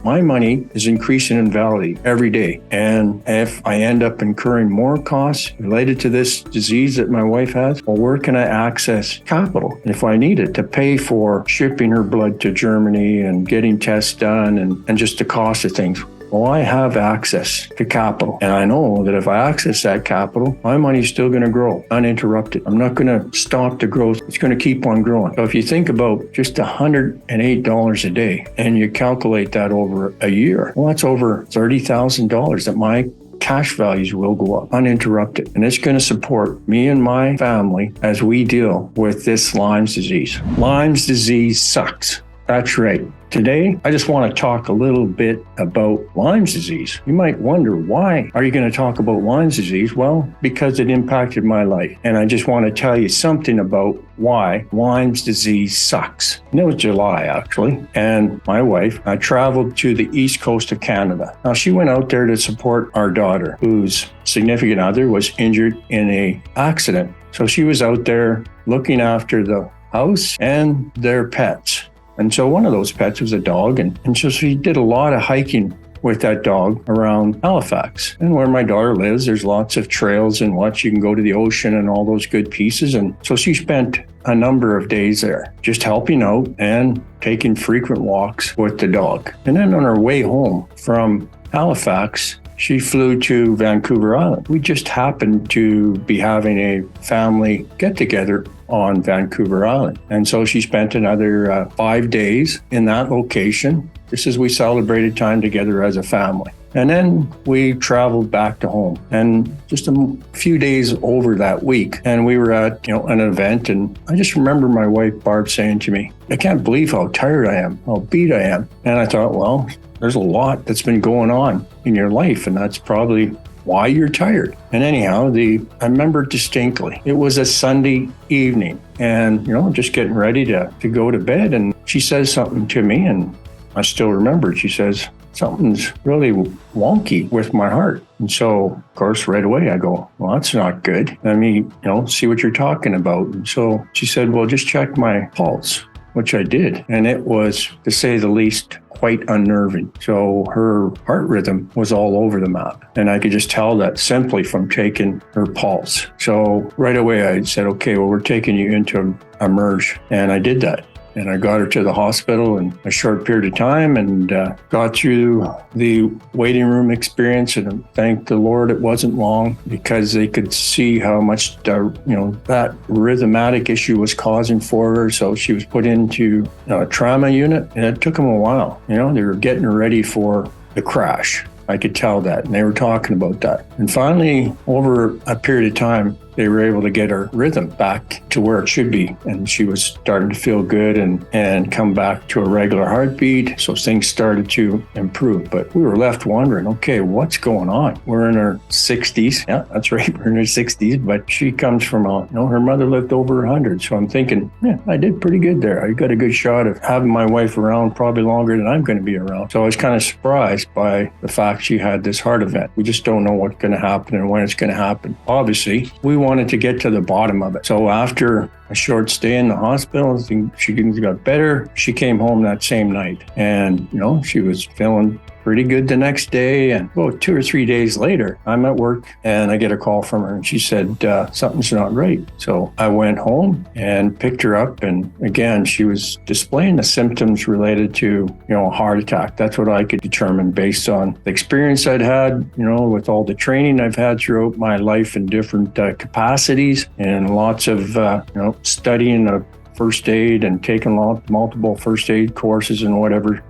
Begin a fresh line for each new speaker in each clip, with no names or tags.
My money is increasing in value every day. And if I end up incurring more costs related to this disease that my wife has, well, where can I access capital if I need it to pay for shipping her blood to Germany and getting tests done and just the cost of things? Well, I have access to capital, and I know that if I access that capital, my money's still going to grow uninterrupted. I'm not going to stop the growth. It's going to keep on growing. So if you think about just $108 a day and you calculate that over a year, well, that's over $30,000 that my cash values will go up uninterrupted. And it's going to support me and my family as we deal with this Lyme disease. Lyme disease sucks. That's right. Today, I just want to talk a little bit about Lyme disease. You might wonder, why are you going to talk about Lyme disease? Well, because it impacted my life. And I just want to tell you something about why Lyme disease sucks. And it was July, actually. And my wife, I traveled to the east coast of Canada. Now, she went out there to support our daughter, whose significant other was injured in an accident. So she was out there looking after the house and their pets. And so one of those pets was a dog. And so she did a lot of hiking with that dog around Halifax. And where my daughter lives, there's lots of trails and what you can go to the ocean and all those good pieces. And so she spent a number of days there just helping out and taking frequent walks with the dog. And then on her way home from Halifax, she flew to Vancouver Island. We just happened to be having a family get-together on Vancouver Island. And so she spent another 5 days in that location, just as we celebrated time together as a family. And then we traveled back to home, and just a few days over that week, and we were at an event, and I just remember my wife Barb saying to me, "I can't believe how tired I am, how beat I am." And I thought, well, there's a lot that's been going on in your life, and that's probably why you're tired. And anyhow, I remember distinctly, it was a Sunday evening, and just getting ready to go to bed, and she says something to me, and I still remember it. She says, "Something's really wonky with my heart." And so, of course, right away I go, "Well, that's not good. Let me, see what you're talking about." And so she said, "Well, just check my pulse," which I did. And it was, to say the least, quite unnerving. So her heart rhythm was all over the map. And I could just tell that simply from taking her pulse. So right away I said, "Okay, well, we're taking you into eMERGE." And I did that. And I got her to the hospital in a short period of time and got through the waiting room experience. And thank the Lord it wasn't long, because they could see how much, that rhythmatic issue was causing for her. So she was put into a trauma unit, and it took them a while. They were getting her ready for the crash. I could tell that, and they were talking about that. And finally, over a period of time, they were able to get her rhythm back to where it should be. And she was starting to feel good and come back to a regular heartbeat. So things started to improve. But we were left wondering, okay, what's going on? We're in our 60s. Yeah, that's right. We're in our 60s. But she comes from her mother lived over 100. So I'm thinking, yeah, I did pretty good there. I got a good shot of having my wife around probably longer than I'm going to be around. So I was kind of surprised by the fact she had this heart event. We just don't know what's going to happen and when it's going to happen. Obviously, we wanted to get to the bottom of it. So after a short stay in the hospital, she got better. She came home that same night, and she was feeling pretty good the next day. And about 2 or 3 days later, I'm at work and I get a call from her, and she said, something's not right. So I went home and picked her up, and again, she was displaying the symptoms related to a heart attack. That's what I could determine based on the experience I'd had, with all the training I've had throughout my life in different capacities, and lots of studying of first aid and taking multiple first aid courses and whatever.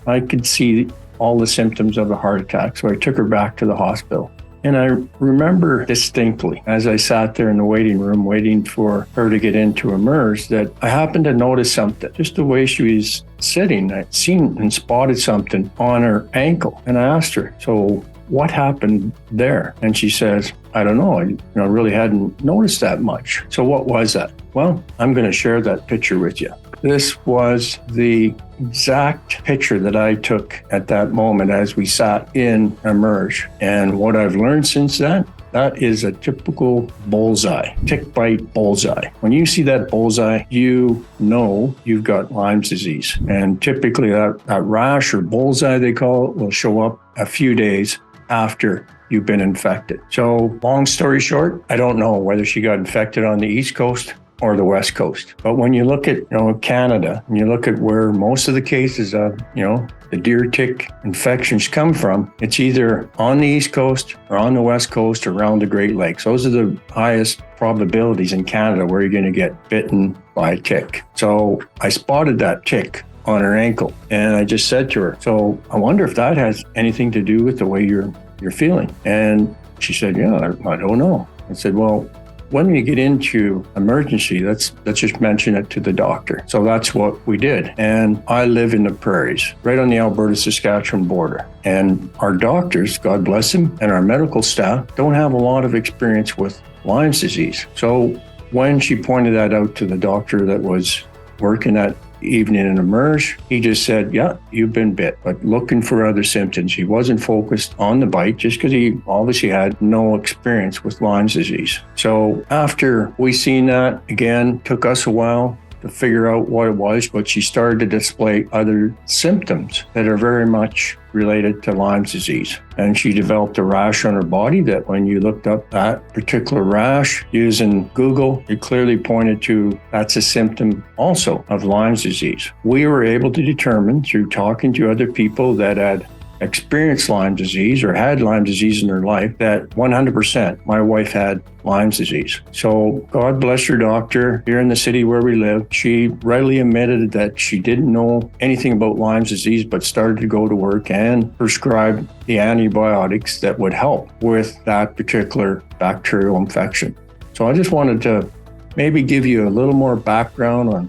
I could see all the symptoms of a heart attack. So I took her back to the hospital. And I remember distinctly, as I sat there in the waiting room waiting for her to get into eMERGE, that I happened to notice something. Just the way she was sitting, I'd seen and spotted something on her ankle. And I asked her, "So what happened there?" And she says, "I don't know. I really hadn't noticed that much." So what was that? Well, I'm going to share that picture with you. This was the exact picture that I took at that moment as we sat in eMERGE. And what I've learned since then That is a typical bullseye, tick bite bullseye. When you see that bullseye, you know you've got Lyme disease. And typically that rash or bullseye, they call it, will show up a few days after you've been infected. So long story short, I don't know whether she got infected on the East Coast or the West Coast. But when you look at, Canada, and you look at where most of the cases of, the deer tick infections come from, it's either on the East Coast or on the West Coast or around the Great Lakes. Those are the highest probabilities in Canada where you're going to get bitten by a tick. So I spotted that tick on her ankle, and I just said to her, so I wonder if that has anything to do with the way you're feeling. And she said, yeah, I don't know. I said, well, when you get into emergency, let's just mention it to the doctor. So that's what we did. And I live in the prairies, right on the Alberta-Saskatchewan border. And our doctors, God bless them, and our medical staff don't have a lot of experience with Lyme disease. So when she pointed that out to the doctor that was working that evening in Emerge, he just said, yeah, you've been bit, but looking for other symptoms. He wasn't focused on the bite just because he obviously had no experience with Lyme disease. So after we seen that, again, took us a while to figure out what it was, but she started to display other symptoms that are very much related to Lyme disease. And she developed a rash on her body that when you looked up that particular rash using Google, it clearly pointed to that's a symptom also of Lyme disease. We were able to determine through talking to other people that had experienced Lyme disease or had Lyme disease in their life that 100% my wife had Lyme disease. So God bless her doctor here in the city where we live. She readily admitted that she didn't know anything about Lyme disease, but started to go to work and prescribe the antibiotics that would help with that particular bacterial infection. So I just wanted to maybe give you a little more background on,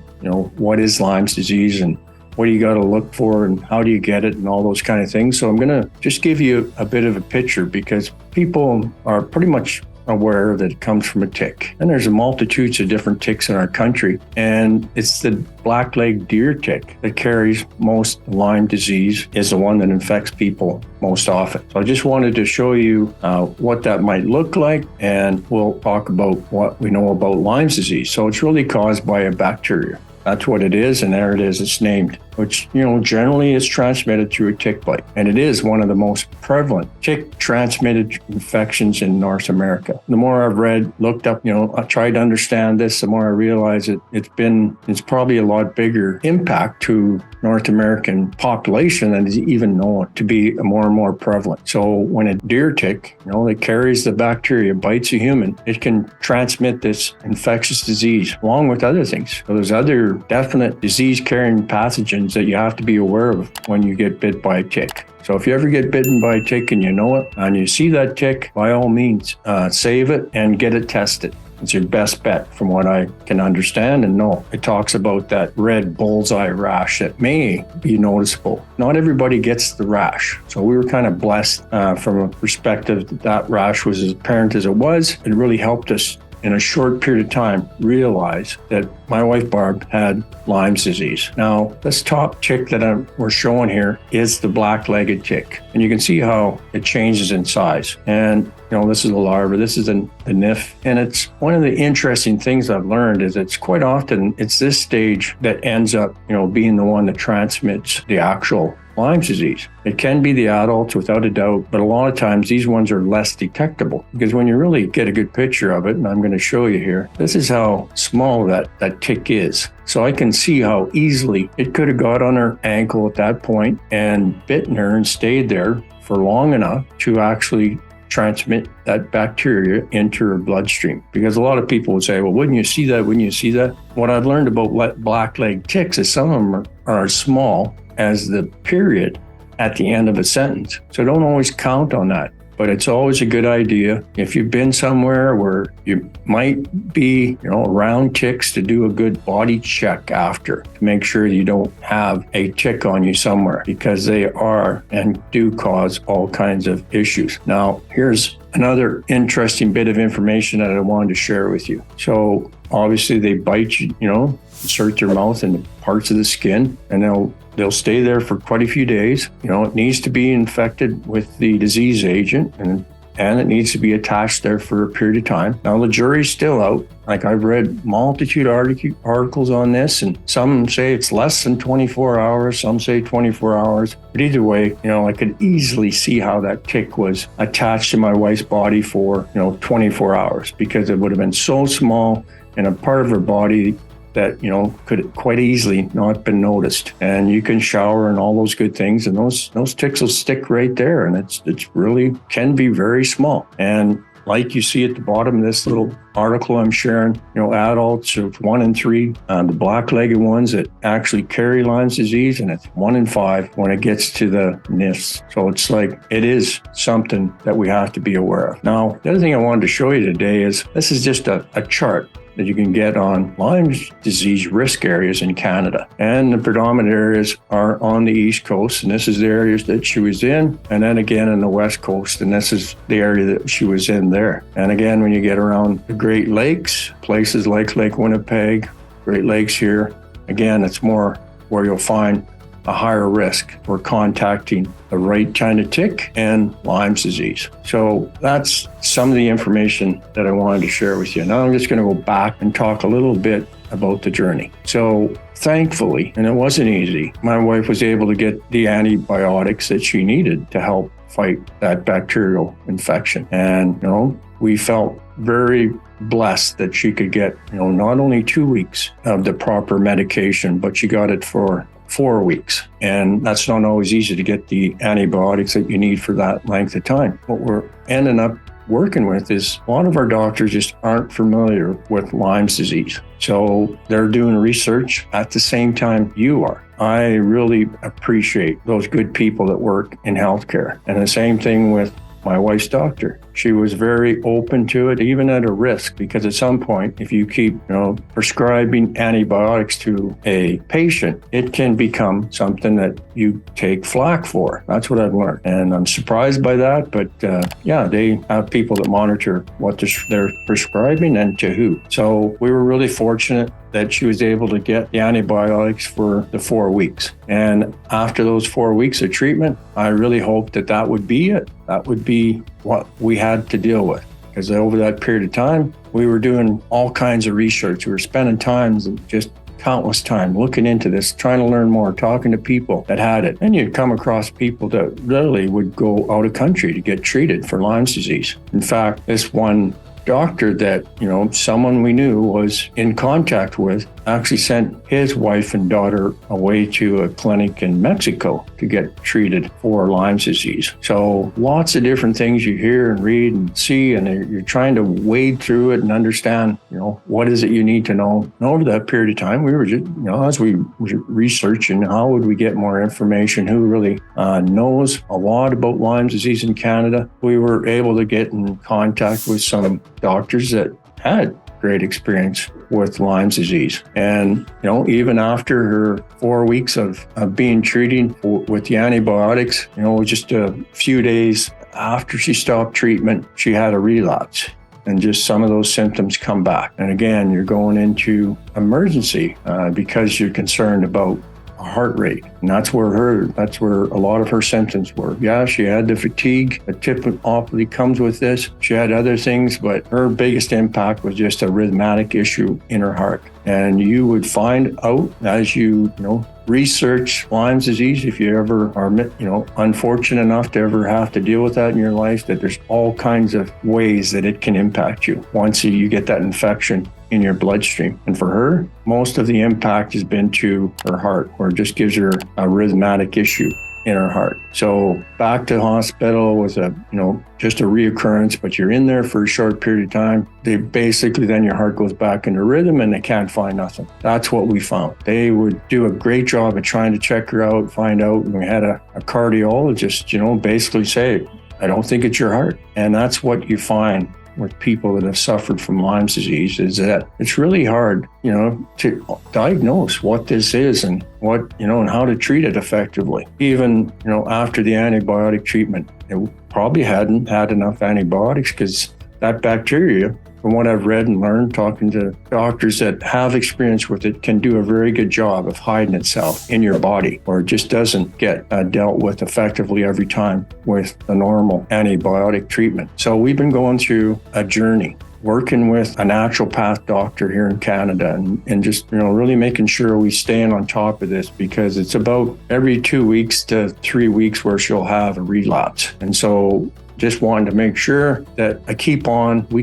what is Lyme disease and what do you got to look for and how do you get it and all those kind of things. So I'm going to just give you a bit of a picture because people are pretty much aware that it comes from a tick. And there's a multitudes of different ticks in our country. And it's the black-legged deer tick that carries most Lyme disease, is the one that infects people most often. So I just wanted to show you what that might look like, and we'll talk about what we know about Lyme disease. So it's really caused by a bacteria. That's what it is, and there it is, it's named, which, generally is transmitted through a tick bite. And it is one of the most prevalent tick-transmitted infections in North America. The more I've read, looked up, I tried to understand this, the more I realize it's probably a lot bigger impact to North American population than is even known to be more and more prevalent. So when a deer tick, that carries the bacteria, bites a human, it can transmit this infectious disease along with other things. So there's other definite disease-carrying pathogens that you have to be aware of when you get bit by a tick. So if you ever get bitten by a tick and you know it, and you see that tick, by all means, save it and get it tested. It's your best bet from what I can understand and know. It talks about that red bullseye rash that may be noticeable. Not everybody gets the rash. So we were kind of blessed from a perspective that rash was as apparent as it was. It really helped us in a short period of time realize that my wife Barb had Lyme disease. Now, this top tick that we're showing here is the black-legged tick. And you can see how it changes in size. And, this is the larva, this is the nymph. And it's one of the interesting things I've learned is it's quite often, it's this stage that ends up, being the one that transmits the actual Lyme disease. It can be the adults without a doubt, but a lot of times these ones are less detectable because when you really get a good picture of it, and I'm going to show you here, this is how small that tick is. So I can see how easily it could have got on her ankle at that point and bitten her and stayed there for long enough to actually transmit that bacteria into her bloodstream. Because a lot of people would say, well, wouldn't you see that? Wouldn't you see that? What I've learned about black-legged ticks is some of them are as small as the period at the end of a sentence. So don't always count on that. But it's always a good idea if you've been somewhere where you might be, around ticks, to do a good body check after to make sure you don't have a tick on you somewhere, because they are and do cause all kinds of issues. Now, here's another interesting bit of information that I wanted to share with you. So obviously they bite you, insert their mouth into parts of the skin, and they'll stay there for quite a few days. It needs to be infected with the disease agent, and and it needs to be attached there for a period of time. Now, the jury's still out. Like, I've read multitude articles on this, and some say it's less than 24 hours, some say 24 hours. But either way, I could easily see how that tick was attached to my wife's body for, 24 hours, because it would have been so small and a part of her body that, could quite easily not been noticed. And you can shower and all those good things, and those ticks will stick right there. And it's really can be very small. And like you see at the bottom of this little article I'm sharing, adults of 1 in 3, the black-legged ones that actually carry Lyme disease, and it's 1 in 5 when it gets to the NIS. So it's like, it is something that we have to be aware of. Now, the other thing I wanted to show you today is this is just a chart that you can get on Lyme disease risk areas in Canada. And the predominant areas are on the East Coast, and this is the areas that she was in, and then again in the West Coast, and this is the area that she was in there. And again, when you get around the Great Lakes, places like Lake Winnipeg, Great Lakes here, again, it's more where you'll find a higher risk for contacting the right kind of tick and Lyme disease. So that's some of the information that I wanted to share with you. Now I'm just going to go back and talk a little bit about the journey. So thankfully, and it wasn't easy, my wife was able to get the antibiotics that she needed to help fight that bacterial infection. And, we felt very blessed that she could get, not only 2 weeks of the proper medication, but she got it for 4 weeks. And that's not always easy to get the antibiotics that you need for that length of time. What we're ending up working with is a lot of our doctors just aren't familiar with Lyme disease. So they're doing research at the same time you are. I really appreciate those good people that work in healthcare. And the same thing with my wife's doctor. She was very open to it, even at a risk, because at some point, if you keep, prescribing antibiotics to a patient, it can become something that you take flack for. That's what I've learned. And I'm surprised by that. But they have people that monitor what they're prescribing and to who. So we were really fortunate that she was able to get the antibiotics for the 4 weeks. And after those 4 weeks of treatment, I really hoped that would be it. That would be what we had to deal with. Because over that period of time, we were doing all kinds of research. We were spending just countless time looking into this, trying to learn more, talking to people that had it. And you'd come across people that literally would go out of country to get treated for Lyme disease. In fact, this one doctor that, someone we knew was in contact with actually sent his wife and daughter away to a clinic in Mexico to get treated for Lyme disease. So lots of different things you hear and read and see, and you're trying to wade through it and understand, what is it you need to know. And over that period of time, we were just, as we were researching, how would we get more information, who really knows a lot about Lyme disease in Canada, we were able to get in contact with some doctors that had great experience with Lyme disease. And, even after her 4 weeks of being treated with the antibiotics, just a few days after she stopped treatment, she had a relapse. And just some of those symptoms come back. And again, you're going into emergency because you're concerned about heart rate. And that's where a lot of her symptoms were. Yeah, she had the fatigue that typically comes with this. She had other things, but her biggest impact was just a rheumatic issue in her heart. And you would find out as you research Lyme disease, if you ever are, unfortunate enough to ever have to deal with that in your life, that there's all kinds of ways that it can impact you once you get that infection in your bloodstream. And for her, most of the impact has been to her heart, or it just gives her a rheumatic issue in her heart. So back to hospital was just a reoccurrence, but you're in there for a short period of time. They basically, then your heart goes back into rhythm and they can't find nothing. That's what we found. They would do a great job of trying to check her out, find out. And we had a cardiologist, basically say, I don't think it's your heart. And that's what you find with people that have suffered from Lyme disease, is that it's really hard, to diagnose what this is and what, and how to treat it effectively. Even, after the antibiotic treatment, it probably hadn't had enough antibiotics because that bacteria from what I've read and learned, talking to doctors that have experience with it, can do a very good job of hiding itself in your body, or it just doesn't get dealt with effectively every time with the normal antibiotic treatment. So we've been going through a journey, working with a naturopath doctor here in Canada, and just, really making sure we staying on top of this, because it's about every 2 weeks to 3 weeks where she'll have a relapse. And so just wanted to make sure that we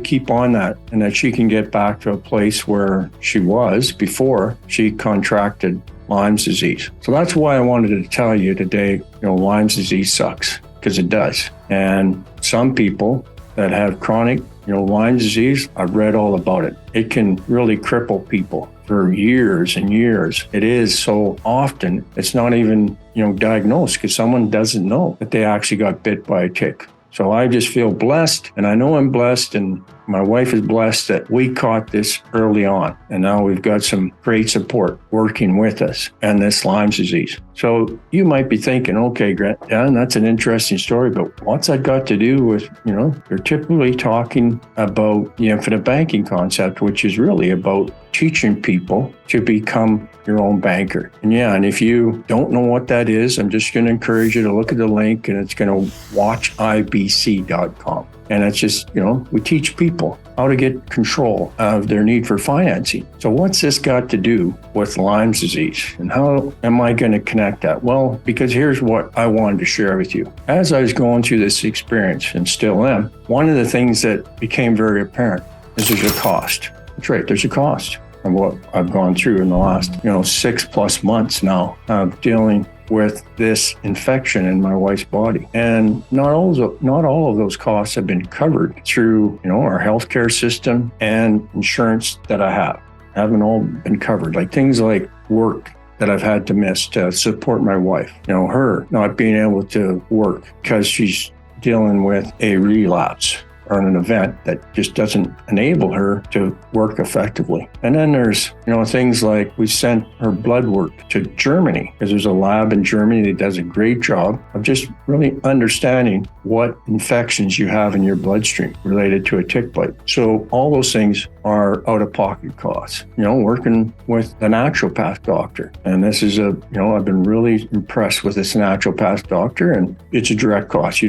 keep on that, and that she can get back to a place where she was before she contracted Lyme disease. So that's why I wanted to tell you today, Lyme disease sucks, because it does. And some people that have chronic, Lyme disease, I've read all about it. It can really cripple people for years and years. It is so often, it's not even, diagnosed, because someone doesn't know that they actually got bit by a tick. So I just feel blessed, and I know I'm blessed, and my wife is blessed that we caught this early on. And now we've got some great support working with us and this Lyme disease. So you might be thinking, okay, Grant, yeah, that's an interesting story, but what's that got to do with, you're typically talking about the infinite banking concept, which is really about teaching people to become your own banker. And if you don't know what that is, I'm just going to encourage you to look at the link, and it's going to watchibc.com. And it's just, we teach people how to get control of their need for financing. So what's this got to do with Lyme disease? And how am I going to connect that? Well, because here's what I wanted to share with you. As I was going through this experience, and still am, one of the things that became very apparent is there's a cost. That's right, there's a cost of what I've gone through in the last, 6+ months now of dealing with this infection in my wife's body. And not all of those costs have been covered through, our healthcare system and insurance that I have. Haven't all been covered. Like things like work that I've had to miss to support my wife. Her not being able to work because she's dealing with a relapse or an event that just doesn't enable her to work effectively. And then there's, things like we sent her blood work to Germany, because there's a lab in Germany that does a great job of just really understanding what infections you have in your bloodstream related to a tick bite. So all those things are out-of-pocket costs. Working with the naturopath doctor. And this is I've been really impressed with this naturopath doctor, and it's a direct cost.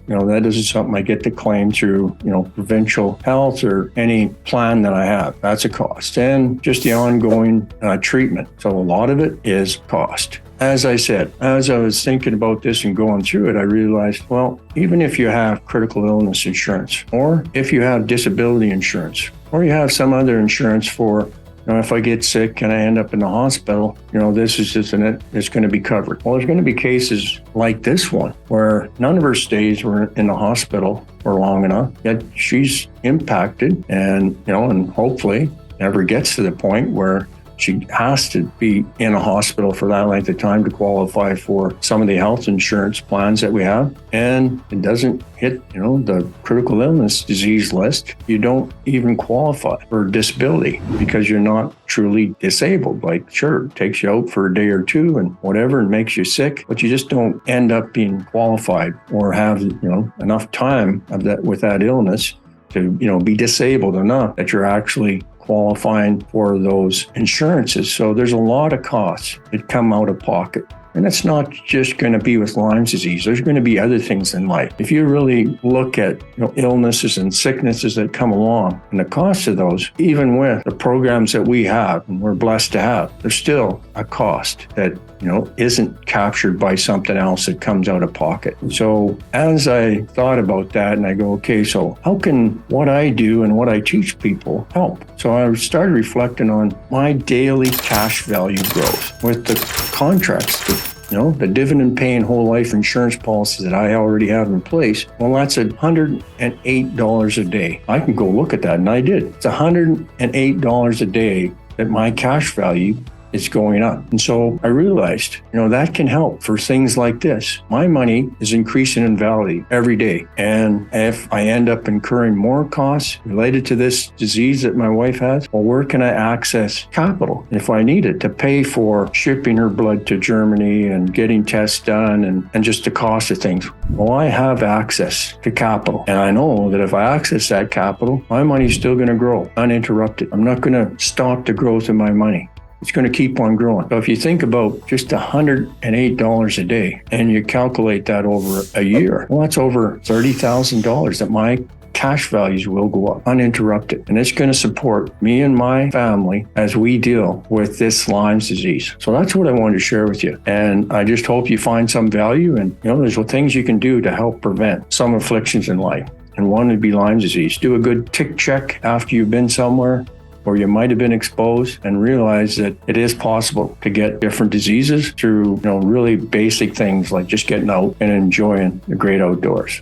That isn't something I get to claim through, provincial health or any plan that I have. That's a cost. And just the ongoing treatment. So a lot of it is cost. As I said, as I was thinking about this and going through it, I realized, well, even if you have critical illness insurance, or if you have disability insurance, or you have some other insurance for, if I get sick and I end up in the hospital, this is just it's going to be covered. Well, there's going to be cases like this one where none of her stays were in the hospital for long enough, yet she's impacted, and, and hopefully never gets to the point where she has to be in a hospital for that length of time to qualify for some of the health insurance plans that we have. And it doesn't hit, the critical illness disease list. You don't even qualify for disability because you're not truly disabled. Like, sure, it takes you out for a day or two and whatever and makes you sick, but you just don't end up being qualified or have, enough time of that with that illness to, be disabled enough that you're actually qualifying for those insurances. So there's a lot of costs that come out of pocket. And it's not just going to be with Lyme disease. There's going to be other things in life. If you really look at illnesses and sicknesses that come along and the cost of those, even with the programs that we have and we're blessed to have, there's still a cost that isn't captured by something else that comes out of pocket. So as I thought about that, and I go, okay, so how can what I do and what I teach people help? So I started reflecting on my daily cash value growth with the contracts, the dividend-paying whole life insurance policies that I already have in place. Well, that's $108 a day. I can go look at that, and I did. It's $108 a day that my cash value it's going up. And so I realized, that can help for things like this. My money is increasing in value every day. And if I end up incurring more costs related to this disease that my wife has, well, where can I access capital if I need it to pay for shipping her blood to Germany and getting tests done and just the cost of things? Well, I have access to capital. And I know that if I access that capital, my money's still going to grow uninterrupted. I'm not going to stop the growth of my money. It's going to keep on growing. So if you think about just $108 a day and you calculate that over a year, well, that's over $30,000 that my cash values will go up uninterrupted. And it's going to support me and my family as we deal with this Lyme disease. So that's what I wanted to share with you. And I just hope you find some value. And, there's things you can do to help prevent some afflictions in life. And one would be Lyme disease. Do a good tick check after you've been somewhere or you might have been exposed, and realize that it is possible to get different diseases through, really basic things like just getting out and enjoying the great outdoors.